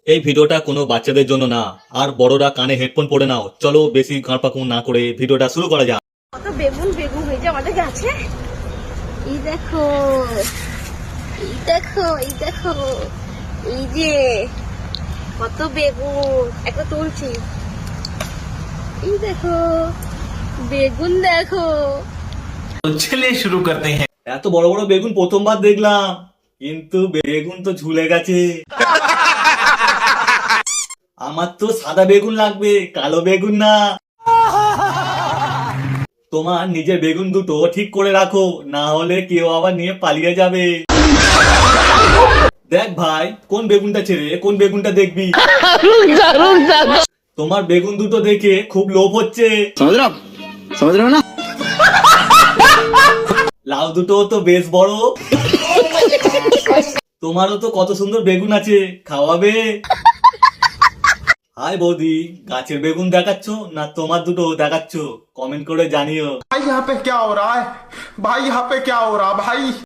এই ভিডিওটা কোনো বাচ্চাদের জন্য না, আর বড়রা কানে হেডফোন পরে নাও। চলো বেশি কাঁপাকুঁ না করে ভিডিওটা শুরু করা যাক। কত বেগুন বেগুন হয়েছে আমাদের গাছে। এই দেখো, এই দেখো, এই দেখো, এই যে কত বেগুন। একটা তুলছি, এই দেখো বেগুন দেখো। तो चलिए शुरू करते हैं। এত বড় বড় বেগুন প্রথমবার দেখলাম, কিন্তু বেগুন তো ঝুলে গেছে। আমার তো সাদা বেগুন লাগবে, কালো বেগুন না। তোমার নিজের বেগুন দুটো ঠিক করে রাখো, না হলে কেউ আবার নিয়ে পালিয়ে যাবে। দেখ ভাই, কোন বেগুনটা ছেড়ে কোন বেগুনটা দেখবি। তোমার বেগুন দুটো দেখে খুব লোভ হচ্ছে। समझ रहे हो ना। লাউ দুটো তো বেশ বড়। তোমারও তো কত সুন্দর বেগুন আছে, খাওয়াবে। হাই বৌদি, গাছের বেগুন দেখাচ্ছ না তোমার দুটো দেখাচ্ছ? কমেন্ট করে জানিও। भाई यहाँ पे क्या हो रहा है? भाई यहाँ पे क्या हो रहा है भाई?